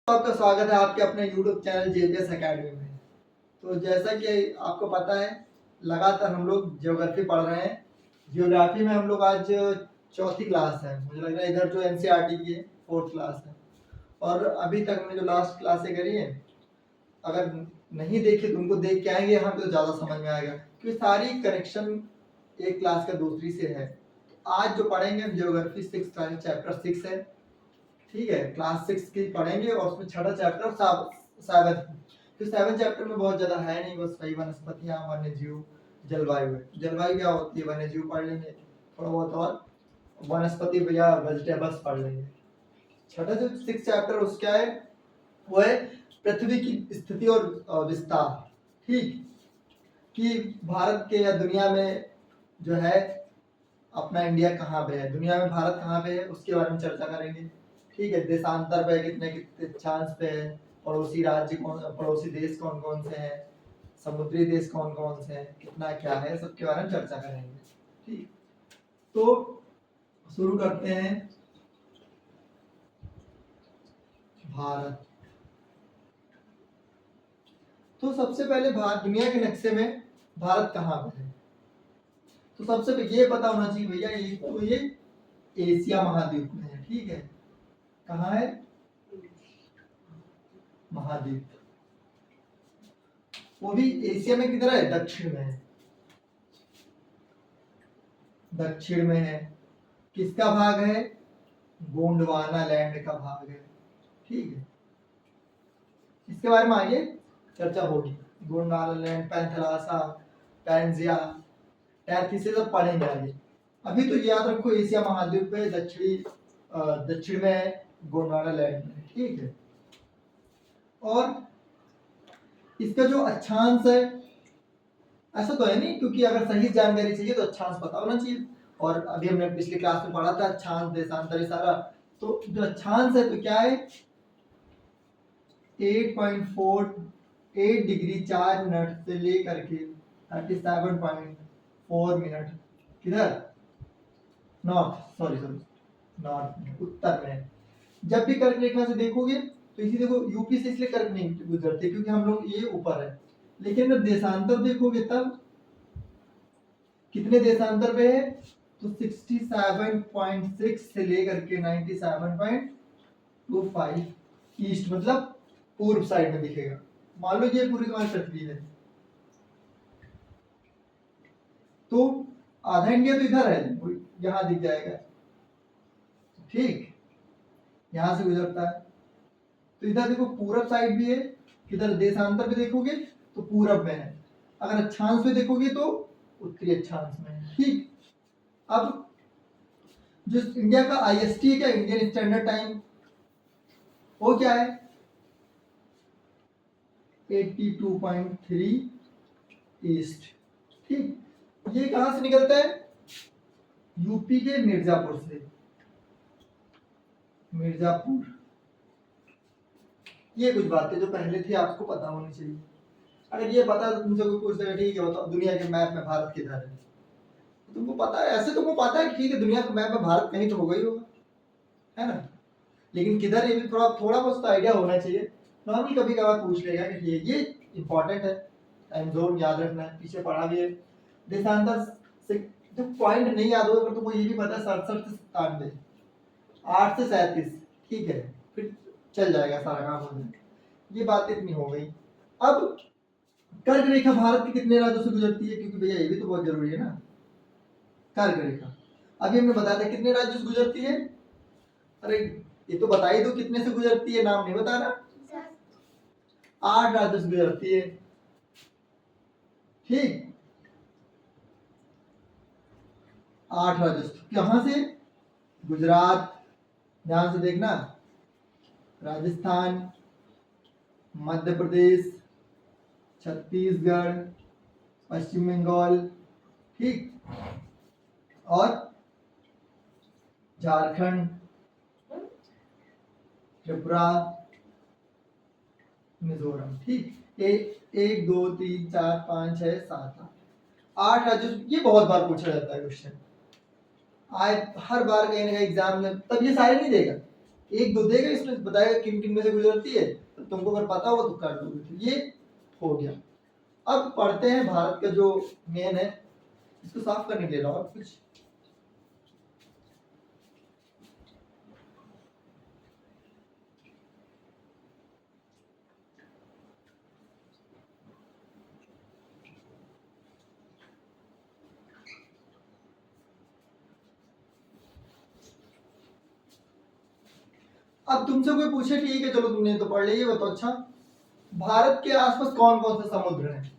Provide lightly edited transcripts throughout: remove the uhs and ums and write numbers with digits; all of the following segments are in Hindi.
आपका स्वागत है आपके अपने YouTube चैनल JPS एकेडमी में। तो जैसा कि आपको पता है, लगातार हम लोग ज्योग्राफी पढ़ रहे हैं। ज्योग्राफी में हम लोग आज चौथी क्लास है, मुझे लग रहा है इधर जो NCERT की है फोर्थ क्लास है। और अभी तक हमने जो लास्ट क्लासें करी है, अगर नहीं देखे तो उनको देख के आएंगे यहाँ पे तो ज़्यादा समझ में आएगा, क्योंकि सारी कनेक्शन एक क्लास का दूसरी से है। आज जो पढ़ेंगे ज्योग्राफी 6 चैप्टर 6 है, ठीक है। क्लास 6 की पढ़ेंगे और उसमें छठा चैप्टर 7 तो 7 चैप्टर में बहुत ज्यादा है नहीं, बस वही वनस्पतियां, वन्य जीव, जलवायु है। जलवायु क्या होती है, वन्य जीव पढ़ लेंगे थोड़ा बहुत, और वनस्पति या वेजिटेबल्स पढ़ लेंगे। छठा जो 6 चैप्टर उसका है वो है पृथ्वी की स्थिति और विस्तार, ठीक। कि भारत के या दुनिया में जो है अपना इंडिया कहाँ पे है, दुनिया में भारत कहाँ पे है उसके बारे में चर्चा करेंगे, ठीक है। देशांतर पे कितने कितने चांस पे है, पड़ोसी राज्य कौन, पड़ोसी देश कौन कौन से हैं, समुद्री देश कौन कौन से हैं, कितना क्या है, सबके बारे में चर्चा करेंगे, ठीक। तो शुरू करते हैं। भारत, तो सबसे पहले भारत दुनिया के नक्शे में भारत कहाँ पे है, तो सबसे पहले ये पता होना चाहिए भैया, ये एशिया महाद्वीप में है, ठीक है। कहाँ है, महाद्वीप, वो भी एशिया में किधर है, दक्षिण में है, दक्षिण में है। किसका भाग है, गोंडवाना लैंड का भाग है, ठीक है। इसके बारे में आगे चर्चा होगी। गोंडवाना लैंड, पैंथलासा, पैंजिया, टैथी से सब पढ़ेंगे आगे। अभी तो याद रखो एशिया महाद्वीप में दक्षिण में है, गोंडवाना लैंड में, ठीक है। और इसका जो अक्षांश है, ऐसा तो है नहीं, क्योंकि अगर सही जानकारी चाहिए तो अक्षांश पता होना चाहिए। और अभी हमने पिछली क्लास में पढ़ा था अक्षांश, देशांतर, सारा। तो जो अक्षांश है तो क्या है, 8.48 डिग्री 4 मिनट से लेकर के 37.4 मिनट किधर, नॉर्थ, नॉर्थ, उत्तर में। जब भी कर्क रेखा से देखोगे तो इसी, देखो यूपी से इसलिए कर्क नहीं गुजरते क्योंकि हम लोग ये ऊपर है, लेकिन जब देशांतर देखोगे तब कितने देशांतर पे है, तो 67.6 से लेकर के 97.25 ईस्ट, मतलब पूर्व साइड में दिखेगा। मान लो ये पूरी तुम्हारी पृथ्वी है, तो आधा इंडिया तो इधर है, यहां दिख जाएगा, ठीक। यहां से गुजरता है, तो इधर देखो पूरब साइड भी है, किधर देशांतर पे देखोगे तो पूरब में है, अगर अक्षांश पे देखोगे तो उत्तरी अक्षांश में है, ठीक। अब जो इंडिया का IST है, क्या इंडियन स्टैंडर्ड टाइम, वो क्या है 82.3 ईस्ट, ठीक। ये कहां से निकलता है, यूपी के मिर्जापुर से, मिर्जापुर। ये कुछ बातें जो पहले थी आपको पता होनी चाहिए। अगर ये पता तो तुमसे कोई पूछता है ठीक है बताओ दुनिया के मैप में भारत किधर है, तुमको पता है, ऐसे तुमको पता है ठीक है दुनिया के मैप में भारत कहीं तो होगा ही होगा, है ना। लेकिन किधर, ये भी थोड़ा थोड़ा बहुत आइडिया होना चाहिए। नॉर्मली कभी कभार पूछ लेगा कि ये इंपॉर्टेंट है, टाइम जोन याद रखना है, पीछे पढ़ा भी है। देशांतर से जो पॉइंट नहीं याद होगा पर तुमको ये भी पता है 67 से 97, 8 से 37, ठीक है, फिर चल जाएगा, सारा काम हो जाएगा। ये बात इतनी हो गई। अब कर्क रेखा भारत के कितने राज्यों से गुजरती है, क्योंकि भैया ये भी तो बहुत जरूरी है ना। कर्क रेखा अभी हमने बताया था कितने राज्यों से गुजरती है, अरे ये तो बता ही दो कितने से गुजरती है, नाम नहीं बताना। 8 राज्यों से गुजरती है, ठीक। 8 राज्यों से, कहां से, गुजरात, ध्यान से देखना, राजस्थान, मध्य प्रदेश, छत्तीसगढ़, पश्चिम बंगाल, ठीक, और झारखंड, त्रिपुरा, मिजोरम, ठीक। 1 2 3 4 5 6 7 8 राज्यों। ये बहुत बार पूछा जाता है क्वेश्चन, आए हर बार कहीं ना कहीं एग्जाम में, तब ये सारे नहीं देगा, एक दो देगा, इसमें बताएगा किन किन में से गुजरती है, तो तुमको अगर पता होगा तो कर लोगे। तो ये हो गया। अब पढ़ते हैं भारत का जो मेन है, इसको साफ करने के लिए और कुछ। अब तुमसे कोई पूछे, ठीक है चलो तुमने तो पढ़ लिया, ये बताओ अच्छा भारत के आसपास कौन कौन से समुद्र हैं?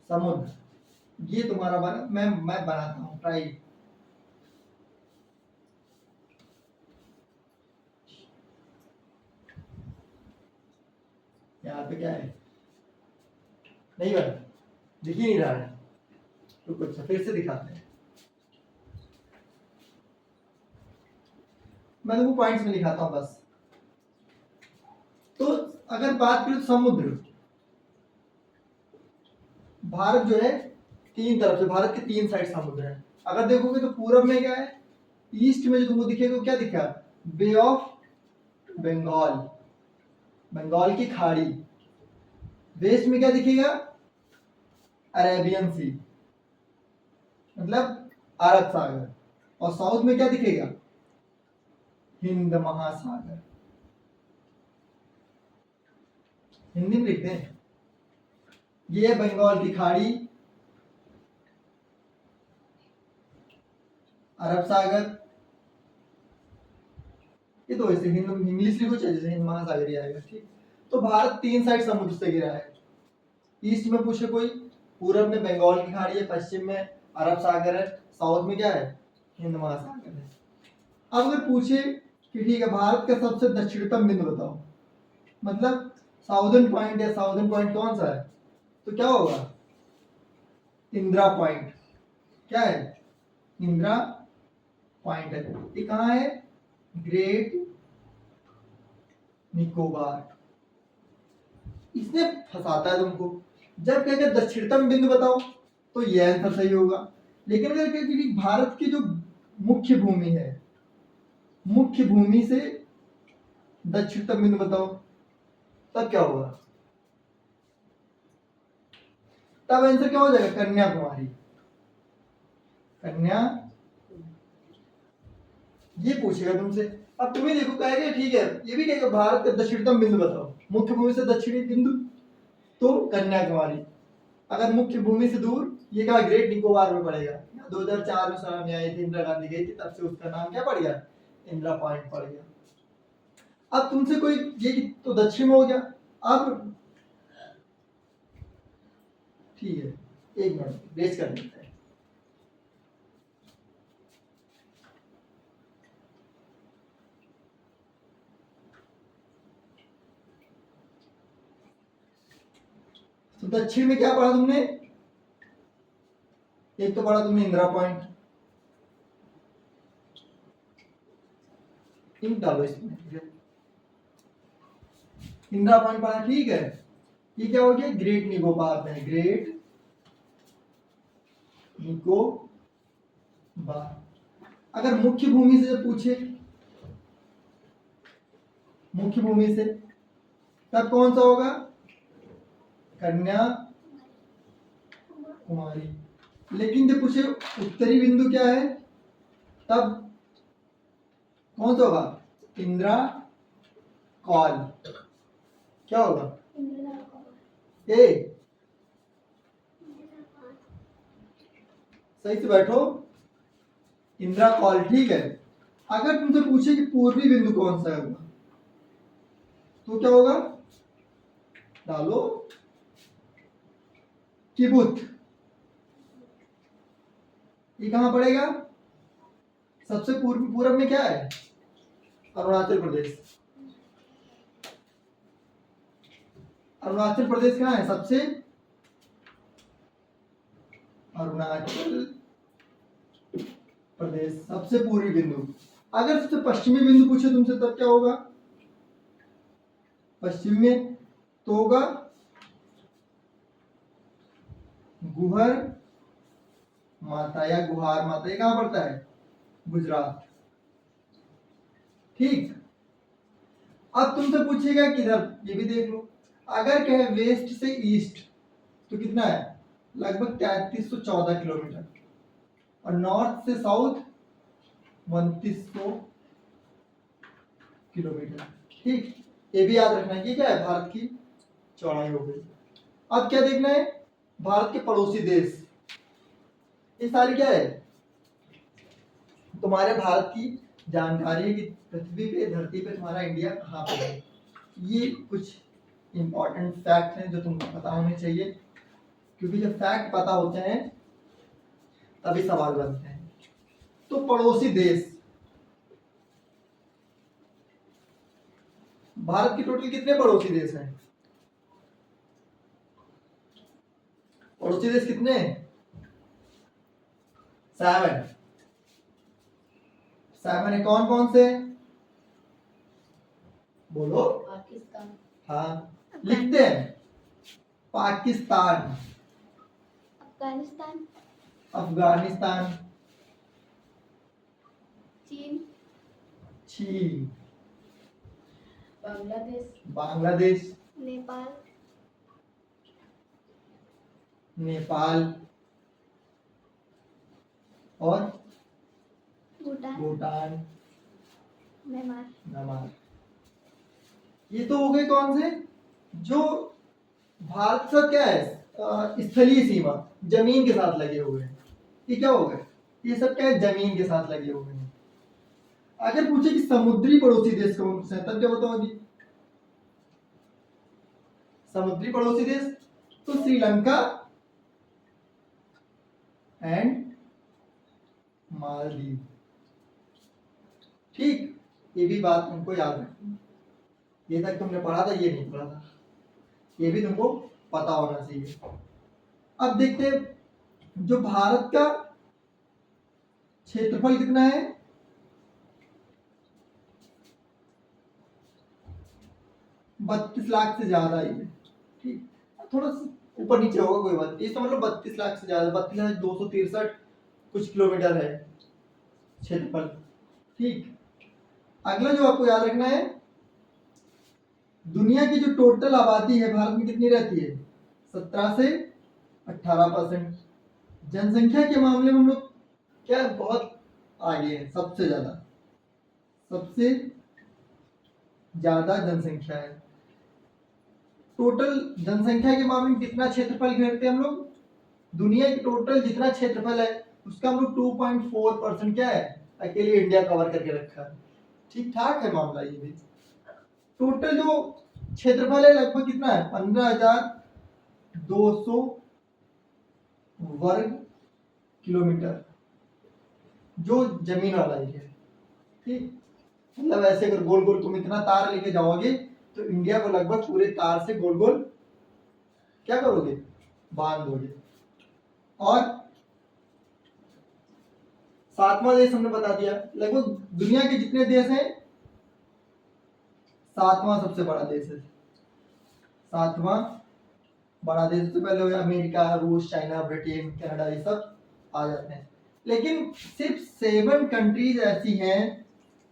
समुद्र, ये तुम्हारा बना, मैं बनाता हूँ ट्राई। यहाँ पे क्या है, नहीं बना, दिख ही नहीं रहा है, तो कुछ फिर से दिखाते हैं। मैं तुमको पॉइंट्स में दिखाता हूँ बस। तो अगर बात करें समुद्र, भारत जो है तीन तरफ से, भारत के तीन साइड समुद्र है। अगर देखोगे तो पूरब में क्या है, ईस्ट में जो तुमको दिखेगा क्या दिखा, बे ऑफ बंगाल, बंगाल की खाड़ी। वेस्ट में क्या दिखेगा, अरेबियन सी, मतलब अरब सागर। और साउथ में क्या दिखेगा, हिंद महासागर। हिंदी में लिखते हैं, ये है बंगाल की खाड़ी, अरब सागर, ये तो ऐसे हिंद इंग्लिश लिखो चाहे जैसे हिंद महासागर ही आएगा, ठीक। तो भारत तीन साइड समुद्र से घिरा है। ईस्ट में पूछे कोई, पूरब में बंगाल की खाड़ी है, पश्चिम में अरब सागर है, साउथ में क्या है, हिंद महासागर है। अब अगर पूछे कि ठीक है भारत का सबसे दक्षिणतम बिंदु बताओ, मतलब साउदर्न पॉइंट है, साउदर्न पॉइंट कौन सा है, तो क्या होगा, इंदिरा पॉइंट। क्या है, इंदिरा पॉइंट है। ये कहाँ है, ग्रेट निकोबार। इसने फंसाता है तुमको, जब कहेगा दक्षिणतम बिंदु बताओ तो यह आंसर सही होगा। लेकिन अगर कहें भारत की जो मुख्य भूमि है, मुख्य भूमि से दक्षिणतम बिंदु बताओ, तब क्या होगा, तब आंसर क्या हो जाएगा, कन्याकुमारी। कन्या, ये पूछेगा तुमसे। अब तुम्हें देखो कहेगा ठीक है, ये भी कहेगा भारत का दक्षिणतम बिंदु बताओ, मुख्य भूमि से दक्षिणी बिंदु, तो कन्याकुमारी। अगर मुख्य भूमि से दूर, ये कहा ग्रेट निकोबार में पड़ेगा। 2004 में सुनामी आई थी, इंदिरा गांधी गई थी, तब से उसका नाम क्या पड़ गया, इंदिरा पॉइंट पड़ गया। अब तुमसे कोई ये तो दक्षिण में हो गया। अब ठीक है, एक मिनट रेस कर लेते हैं। तो दक्षिण में क्या पढ़ा तुमने, एक तो पढ़ा तुमने इंदिरा पॉइंट, इन डालो इसमें, इंदिरा पॉइंट पढ़ा, ठीक है। ये क्या हो गया, ग्रेट निकोबार में, ग्रेट निकोबार। अगर मुख्य भूमि से पूछे, मुख्य भूमि से, तब कौन सा होगा, कन्याकुमारी। लेकिन जब पूछे उत्तरी बिंदु क्या है, तब कौन सा होगा, इंदिरा कॉल। क्या होगा, ए, सही से बैठो, इंदिरा कॉल, ठीक है। अगर तुमसे पूछे कि पूर्वी बिंदु कौन सा होगा, तो क्या होगा, डालो किबुत। ये कहां पड़ेगा, सबसे पूर्व में क्या है, अरुणाचल प्रदेश। अरुणाचल प्रदेश कहाँ है सबसे, अरुणाचल प्रदेश सबसे पूर्वी बिंदु। अगर सबसे पश्चिमी बिंदु पूछे तुमसे, तब क्या होगा, पश्चिम में तो होगा गुहर माता या गुहार माता, ये कहाँ पड़ता है? गुजरात। ठीक, अब तुमसे पूछेगा किधर, ये भी देख लो। अगर कहे वेस्ट से ईस्ट तो कितना है? लगभग 3314 किलोमीटर, और नॉर्थ से साउथ 2900 किलोमीटर। ठीक, ये भी याद रखना है कि क्या है, भारत की चौड़ाई हो गई। अब क्या देखना है? भारत के पड़ोसी देश, ये सारी क्या है, तुम्हारे भारत की जानकारी है कि पृथ्वी पे, धरती पे तुम्हारा इंडिया कहाँ पे है। ये कुछ इंपॉर्टेंट फैक्ट हैं जो तुमको पता होने चाहिए, क्योंकि जब फैक्ट पता होते हैं तभी सवाल बनते हैं। तो पड़ोसी देश, भारत के टोटल कितने पड़ोसी देश हैं? पड़ोसी देश कितने हैं? 7। 7 है। कौन कौन से? बोलो। पाकिस्तान, हाँ, लिखते हैं। पाकिस्तान, अफगानिस्तान, अफगानिस्तान, चीन, चीन, बांग्लादेश, बांग्लादेश, नेपाल, नेपाल, और भूटान, भूटान, म्यांमार। म्यांमार। ये तो हो गए कौन से, जो भारत का क्या है, स्थलीय सीमा, जमीन के साथ लगे हुए हैं। ये क्या हो गए? ये सब क्या है, जमीन के साथ लगे हुए हैं। अगर पूछे कि समुद्री पड़ोसी देश कौन से हैं, तब क्या बताओगी? समुद्री पड़ोसी देश तो श्रीलंका एंड मालदीव। ठीक, ये भी बात तुमको याद रखनी, ये तक तुमने पढ़ा था, ये नहीं पढ़ा था, ये भी तुमको पता होना चाहिए। अब देखते हैं जो भारत का क्षेत्रफल कितना है, 32 लाख से ज्यादा ही है। ठीक, थोड़ा सा ऊपर नीचे होगा कोई बात, ये समझ लो 32 लाख से ज्यादा, 32,263 कुछ किलोमीटर है क्षेत्रफल। ठीक, अगला जो आपको याद रखना है, दुनिया की जो टोटल आबादी है भारत में कितनी रहती है? 17 से 18%। जनसंख्या के मामले में हम लोग क्या बहुत आगे हैं, सबसे ज्यादा जनसंख्या है। टोटल जनसंख्या के मामले में कितना क्षेत्रफल घेरते हैं हम लोग? दुनिया की टोटल जितना क्षेत्रफल है उसका हम लोग 2.4% क्या है, अकेले इंडिया कवर करके रखा है। ठीक ठाक है मामला ये भी। टोटल जो क्षेत्रफल है लगभग कितना है? 15,200 वर्ग किलोमीटर, जो जमीन वाला एरिया है। ठीक, मतलब ऐसे अगर गोल गोल तुम इतना तार लेके जाओगे तो इंडिया को लगभग पूरे तार से गोल गोल क्या करोगे? बांध दोगे। और 7वां देश हमने बता दिया, लगभग दुनिया के जितने देश हैं 7वां सबसे बड़ा देश है। 7वां बड़ा देश, तो पहले हो गया अमेरिका, रूस, चाइना, ब्रिटेन, कनाडा, ये सब आ जाते हैं। लेकिन सिर्फ 7 कंट्रीज ऐसी हैं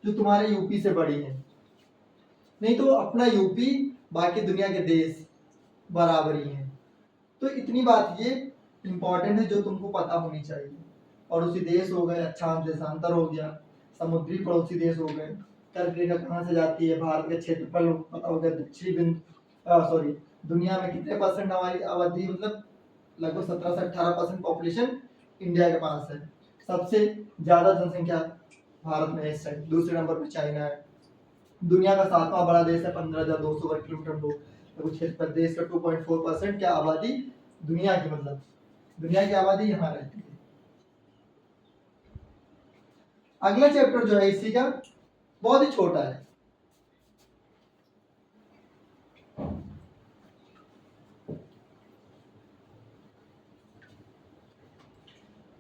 जो तुम्हारे यूपी से बड़ी हैं, नहीं तो अपना यूपी बाकी दुनिया के देश बराबरी हैं। तो इतनी बात ये इंपॉर्टेंट है जो तुमको पता होनी चाहिए। पड़ोसी देश हो गए, अक्षांश देशांतर हो गया, समुद्री पड़ोसी देश हो गए, कर्क रेखा कहाँ से जाती है, भारत का क्षेत्रफल पता हो गया, दक्षिणी बिंदु दुनिया में कितने परसेंट हमारी आबादी, मतलब लगभग 17 से 18% पॉपुलेशन इंडिया के पास है। सबसे ज्यादा जनसंख्या भारत में है इस साइड, दूसरे नंबर पे चाइना है। दुनिया का 7वां बड़ा देश है, 15,200 वर्ग किलोमीटर लोग क्षेत्रफल। देश का 2.4% क्या आबादी दुनिया की, मतलब दुनिया की आबादी यहाँ रहती है। अगला चैप्टर जो है इसी का बहुत ही छोटा है,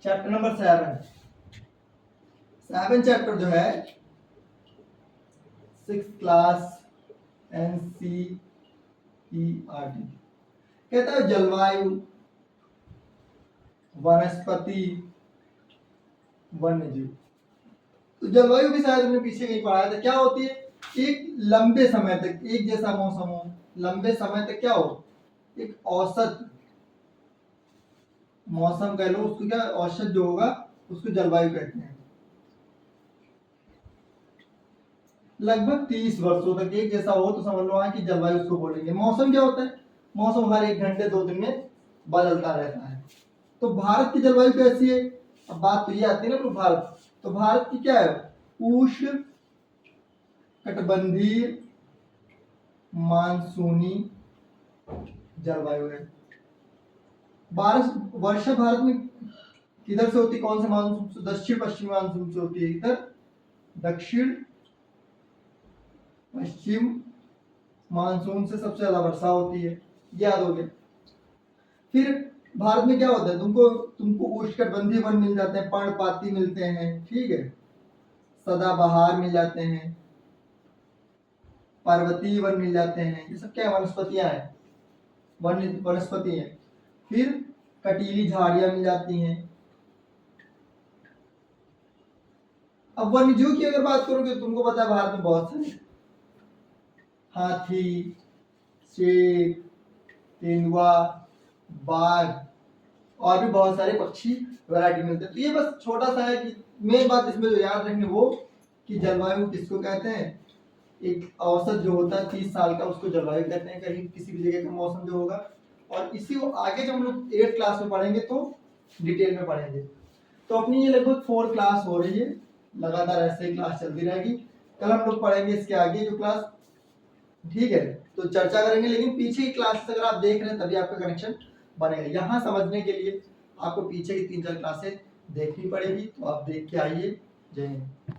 चैप्टर नंबर 7 चैप्टर जो है 6th क्लास NCERT कहता है जलवायु, वनस्पति, वन्य जीव। तो जलवायु भी शायद हमने पीछे कहीं पढ़ाया था, क्या होती है? एक लंबे समय तक एक जैसा मौसम हो, लंबे समय तक क्या हो, एक औसत मौसम कह लो, उसको क्या औसत जो होगा उसको जलवायु कहते हैं। लगभग 30 वर्षों तक एक जैसा हो तो समझ लो हाँ कि जलवायु उसको बोलेंगे। मौसम क्या होता है? मौसम हर 1 घंटे 2 दिन में बदलता रहता है। तो भारत की जलवायु कैसी है? अब बात तो ये आती है ना भारत, तो भारत की क्या है? उष्ण कटिबंधीय मानसूनी जलवायु है। बारिश वर्षा भारत में किधर से होती है? कौन से मानसून से? दक्षिण पश्चिमी मानसून से होती है। इधर दक्षिण पश्चिम मानसून से सबसे ज्यादा वर्षा होती है, याद हो गया। फिर भारत में क्या होता है? तुमको उष्णकटिबंधीय वन मिल जाते हैं, पर्णपाती मिलते हैं, ठीक है, सदाबहार मिल जाते हैं, पर्वतीय वन मिल जाते हैं। ये सब क्या वनस्पतियां हैं, वनस्पति हैं। फिर कटीली झाड़ियां मिल जाती हैं। अब वन्यजीव की अगर बात करोगे तो तुमको पता है भारत में बहुत सारे हाथी, शेर, तेंदुआ, बाघ और भी बहुत सारे पक्षी वैरायटी मिलते हैं। तो ये बस छोटा सा है कि मेन बात इसमें जो याद रखनी वो कि जलवायु किसको कहते हैं? एक औसत जो होता है 30 साल का उसको जलवायु कहते हैं, कहीं किसी भी जगह का मौसम जो होगा। और इसी को आगे जब हम लोग 8th क्लास में पढ़ेंगे तो डिटेल में पढ़ेंगे। तो अपनी ये लगभग 4 क्लास हो रही है, लगातार ऐसे ही क्लास चलती रहेगी। कल हम लोग पढ़ेंगे इसके आगे जो क्लास, ठीक है, तो चर्चा करेंगे। लेकिन पीछे की क्लास अगर आप देख रहे हैं तभी आपका कनेक्शन बनेगा। यहाँ समझने के लिए आपको पीछे की 3-4 क्लासें देखनी पड़ेगी, तो आप देख के आइए। जय हिंद।